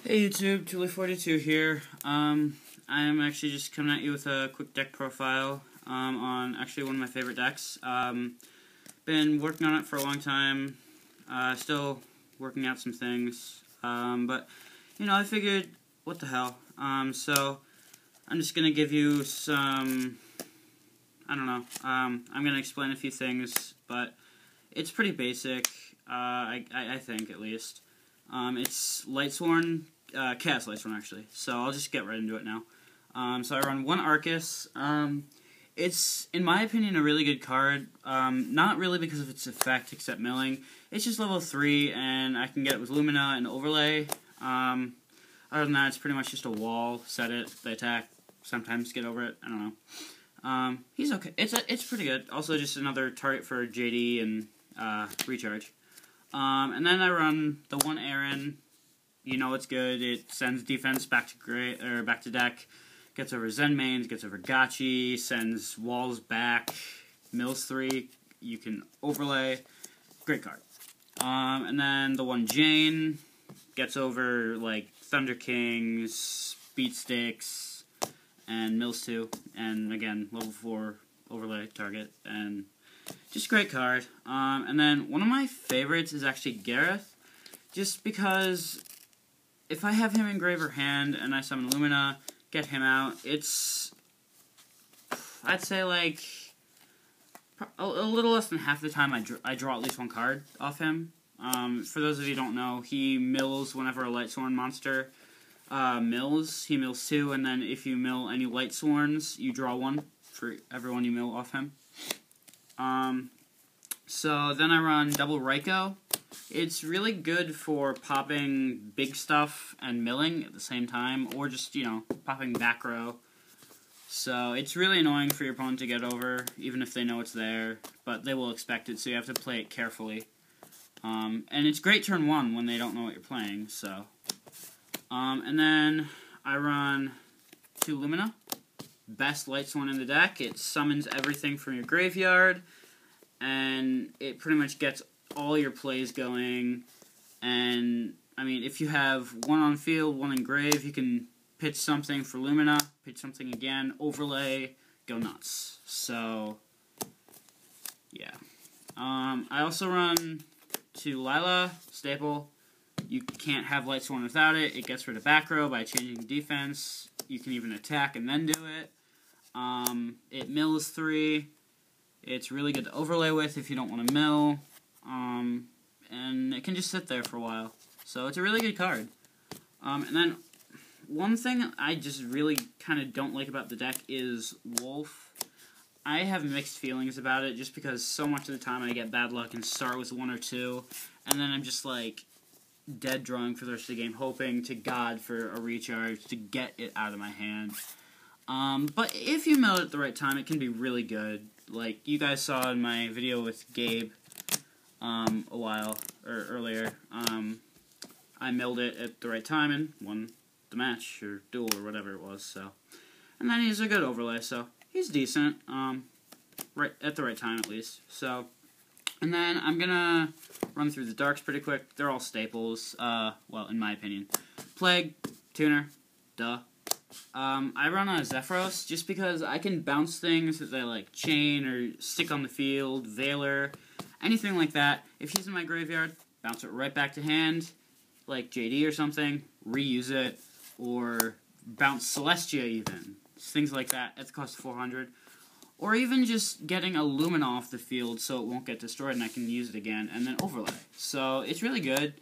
Hey YouTube, Julie42 here. I am actually just coming at you with a quick deck profile on actually one of my favorite decks. Been working on it for a long time, still working out some things, but you know, I figured, what the hell, so I'm just going to give you some, I don't know, I'm going to explain a few things, but it's pretty basic, I think at least. It's Lightsworn, Chaos Lightsworn actually, so I'll just get right into it now. So I run one Arcus. It's, in my opinion, a really good card, not really because of its effect except milling. It's just level 3, and I can get it with Lumina and Overlay. Other than that, it's pretty much just a wall, set it, they attack, sometimes get over it, I don't know. He's okay, it's pretty good. Also just another target for JD and recharge. And then I run the one Aaron. You know it's good. It sends defense back to back to deck. Gets over Zen mains, gets over Gotchi, sends walls back, mills 3. You can overlay. Great card. And then the one Jane gets over like Thunder Kings, Beat Sticks, and mills 2. And again, level 4 overlay target and. Just a great card. And then one of my favorites is actually Gareth, just because if I have him in Graver hand and I summon Lumina, get him out, it's, I'd say like, a little less than half the time I draw at least one card off him. For those of you who don't know, he mills whenever a Lightsworn monster mills. He mills 2, and then if you mill any Lightsworns, you draw 1 for everyone you mill off him. So then I run double Raikou. It's really good for popping big stuff and milling at the same time, or just, you know, popping back row. So it's really annoying for your opponent to get over, even if they know it's there, but they will expect it, so you have to play it carefully. And it's great turn 1 when they don't know what you're playing, so. And then I run 2 Lumina. Best Lightsworn in the deck. It summons everything from your graveyard, and it pretty much gets all your plays going. And I mean, if you have 1 on field, 1 in grave, you can pitch something for Lumina, pitch something again, overlay, go nuts. So yeah. I also run 2 Lila, staple. You can't have Lightsworn without it. It gets rid of back row by changing defense. You can even attack and then do it. It mills 3. It's really good to overlay with if you don't want to mill. And it can just sit there for a while. So it's a really good card. And then one thing I just really kind of don't like about the deck is Wolf. I have mixed feelings about it just because so much of the time I get bad luck and start with 1 or 2. And then I'm just like dead drawing for the rest of the game, hoping to God for a recharge to get it out of my hand. But if you mill it at the right time, it can be really good. Like you guys saw in my video with Gabe earlier. I milled it at the right time and won the match or duel or whatever it was. So, and then he's a good overlay, so he's decent. Right at the right time at least. So, and then I'm gonna run through the darks pretty quick. They're all staples. Well, in my opinion, Plague, Tuner, duh. I run a Zephyros just because I can bounce things that I like chain or stick on the field, Veiler, anything like that. If he's in my graveyard, bounce it right back to hand, like JD or something, reuse it, or bounce Celestia even. Things like that at the cost of 400. Or even just getting a Lumina off the field so it won't get destroyed and I can use it again, and then overlay. So it's really good.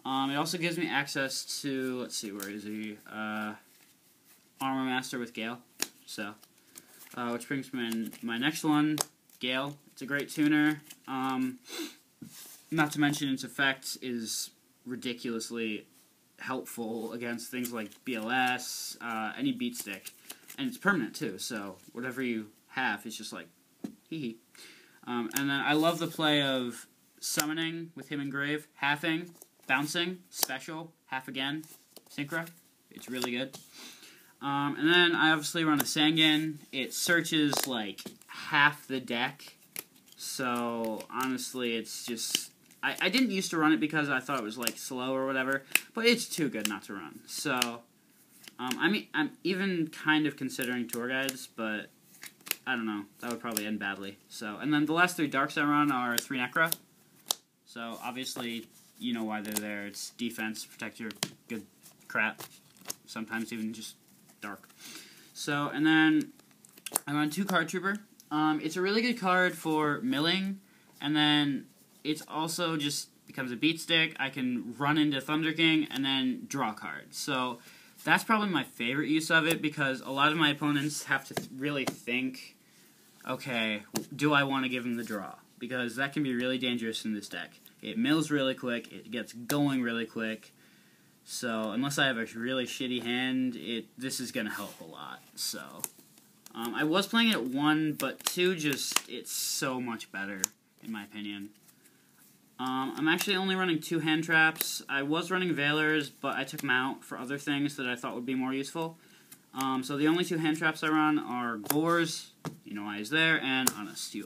It also gives me access to, let's see, where is he? Armor Master with Gale. So, which brings me in my next one, Gale. It's a great tuner. Not to mention its effect is ridiculously helpful against things like BLS, any beat stick. And it's permanent too, so whatever you have, it's just like, hee-hee. And then I love the play of summoning with him in grave, halving, bouncing, special, half again, synchro. It's really good. And then I obviously run a Sangan. It searches like half the deck, so honestly it's just I didn't used to run it because I thought it was, like, slow or whatever, but it's too good not to run. So, I mean, I'm even kind of considering tour guides, but I don't know. That would probably end badly. So, and then the last 3 darks I run are 3 Necra. So, obviously, you know why they're there. It's defense, protect your good crap. Sometimes even just dark. So, and then I run 2 Card Trooper. It's a really good card for milling, and then it's also just becomes a beat stick. I can run into Thunder King and then draw cards. So that's probably my favorite use of it, because a lot of my opponents have to really think, okay, do I want to give him the draw? Because that can be really dangerous in this deck. It mills really quick, it gets going really quick, so unless I have a really shitty hand, this is going to help a lot. So I was playing it at 1, but 2 it's so much better, in my opinion. I'm actually only running 2 hand traps. I was running Veilers, but I took them out for other things that I thought would be more useful. So the only 2 hand traps I run are Gores, you know why he's there, and Honest.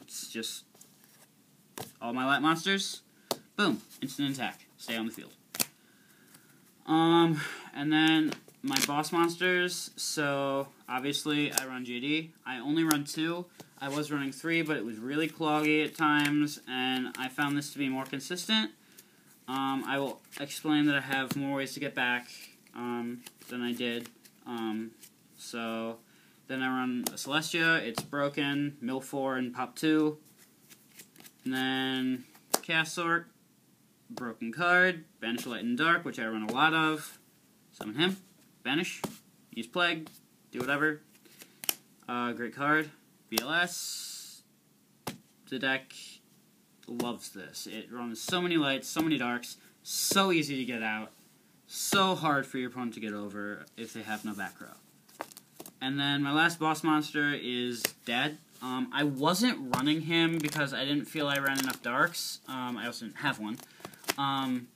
It's just all my light monsters. Boom, instant attack. Stay on the field. And then my boss monsters, so obviously I run JD. I only run 2. I was running 3, but it was really cloggy at times, and I found this to be more consistent. I will explain that I have more ways to get back than I did. So then I run a Celestia, it's broken, mill 4 and pop 2. And then Chaos Orc, broken card, Banish Light and Dark, which I run a lot of. Summon him, banish, use Plague, do whatever. Great card. BLS. The deck loves this. It runs so many lights, so many darks, so easy to get out, so hard for your opponent to get over if they have no back row. And then my last boss monster is Dead. I wasn't running him because I didn't feel I ran enough darks. I also didn't have one.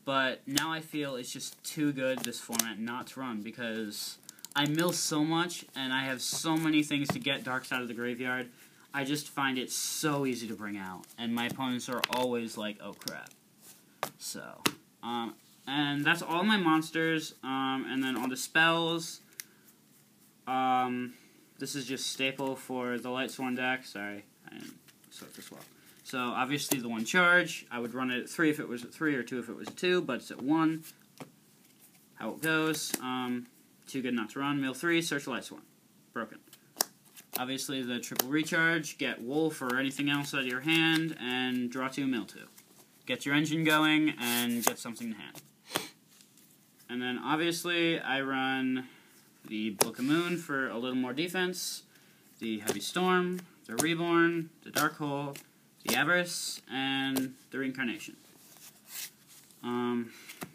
But now I feel it's just too good, this format, not to run, because I mill so much, and I have so many things to get darks out of the graveyard. I just find it so easy to bring out, and my opponents are always like, oh crap. So, and that's all my monsters, and then all the spells. This is just staple for the Lightsworn deck. Sorry, I didn't sort this well. So, obviously the 1 charge, I would run it at 3 if it was at 3, or 2 if it was at 2, but it's at 1. How it goes, too good not to run, mill 3, search Lightsworn. Broken. Obviously the triple recharge, get Wolf or anything else out of your hand, and draw 2, mill 2. Get your engine going, and get something to hand. And then obviously I run the Book of Moon for a little more defense, the Heavy Storm, the Reborn, the Dark Hole, the Avarice, and the Reincarnation.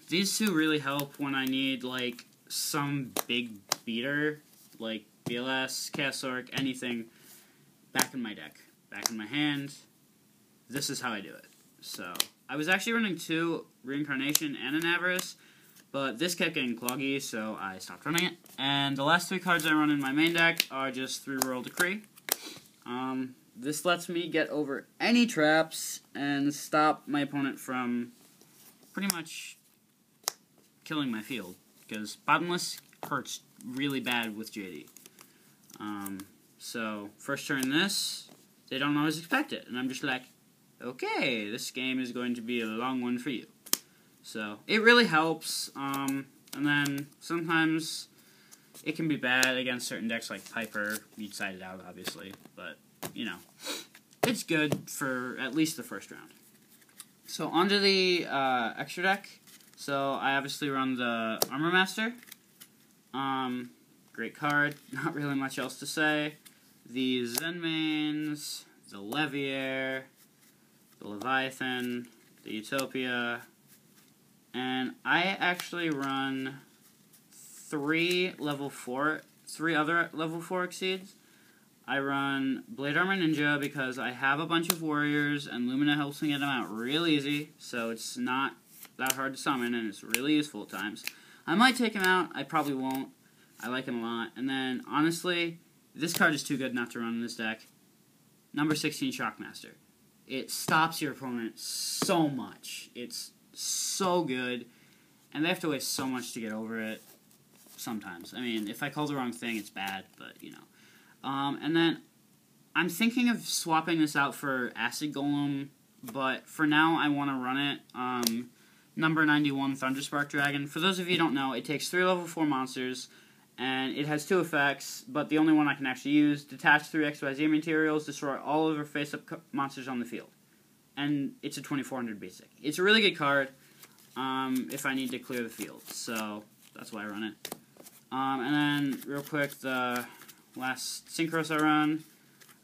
These 2 really help when I need, like, some big beater, like BLS, Chaos Orc, anything, back in my deck, back in my hand. This is how I do it. So, I was actually running 2 Reincarnation and an Avarice, but this kept getting cloggy, so I stopped running it. And the last 3 cards I run in my main deck are just 3 Royal Decree. This lets me get over any traps and stop my opponent from pretty much killing my field, because Bottomless hurts really bad with JD. So, first turn this, they don't always expect it, and I'm just like, okay, this game is going to be a long one for you. So, it really helps, and then sometimes it can be bad against certain decks like Piper. You'd side it out, obviously, but, you know, it's good for at least the first round. So, onto the extra deck. So, I obviously run the Armor Master. Great card, not really much else to say. The Zenmaines, the Leviair, the Leviathan, the Utopia, and I actually run 3 other level 4 Exceeds. I run Blade Armor Ninja because I have a bunch of warriors, and Lumina helps me get them out real easy, so it's not that hard to summon, and it's really useful at times. I might take him out, I probably won't. I like him a lot. And then, honestly, this card is too good not to run in this deck. Number 16, Shockmaster. It stops your opponent so much. It's so good, and they have to waste so much to get over it sometimes. I mean, if I call the wrong thing, it's bad, but, you know. And then I'm thinking of swapping this out for Acid Golem, but for now I want to run it. Number 91 Thunderspark Dragon. For those of you who don't know, it takes 3 level 4 monsters, and it has 2 effects, but the only one I can actually use: detach 3 XYZ materials, destroy all other face-up monsters on the field. And it's a 2400 basic. It's a really good card if I need to clear the field, so that's why I run it. And then, real quick, the last Synchros I run,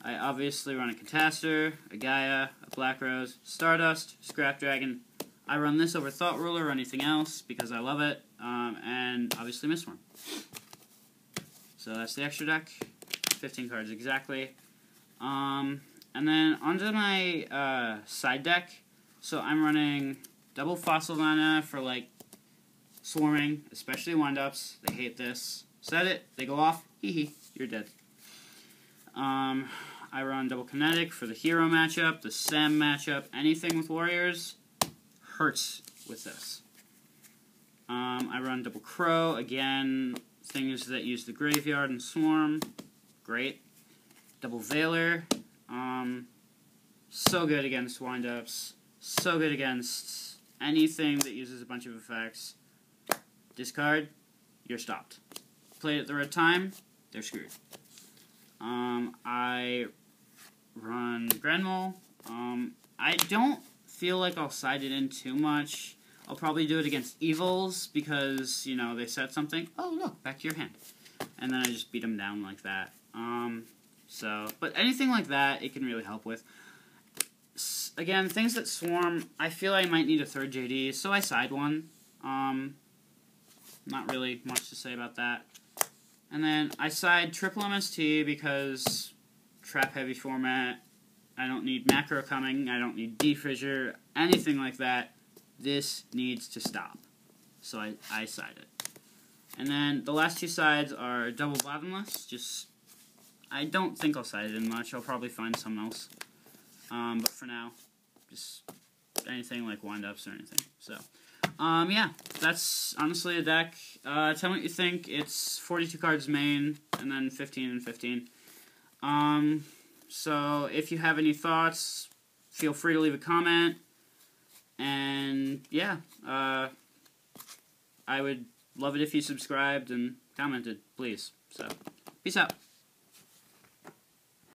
I obviously run a Catastor, a Gaia, a Black Rose, Stardust, Scrap Dragon. I run this over Thought Ruler or anything else because I love it, and obviously Mistborn. So that's the extra deck, 15 cards exactly. And then onto my side deck, so I'm running double Fossil Mana for, like, swarming, especially wind-ups. They hate this. Set it, they go off, hee, you're dead. I run double Kinetic for the hero matchup, the Sam matchup, anything with warriors hurts with this. I run double Crow, again, things that use the graveyard and swarm, great. Double Veiler, so good against wind-ups, so good against anything that uses a bunch of effects. Discard, you're stopped. Play it at the right time, they're screwed. I run Grand Mole. I don't feel like I'll side it in too much. I'll probably do it against Evils because, you know, they said something. Oh, look, back to your hand. And then I just beat them down like that. But anything like that, it can really help with. Again, things that swarm, I feel I might need a third JD, so I side one. Not really much to say about that. And then I side triple MST because trap-heavy format. I don't need macro coming. I don't need defissure, anything like that. This needs to stop. So I side it. And then the last 2 sides are double Bottomless. I don't think I'll side it in much. I'll probably find something else. But for now, just anything like wind-ups or anything. So, yeah, that's honestly a deck. Tell me what you think. It's 42 cards main, and then 15 and 15. So if you have any thoughts, feel free to leave a comment. And, yeah, I would love it if you subscribed and commented, please. So, peace out.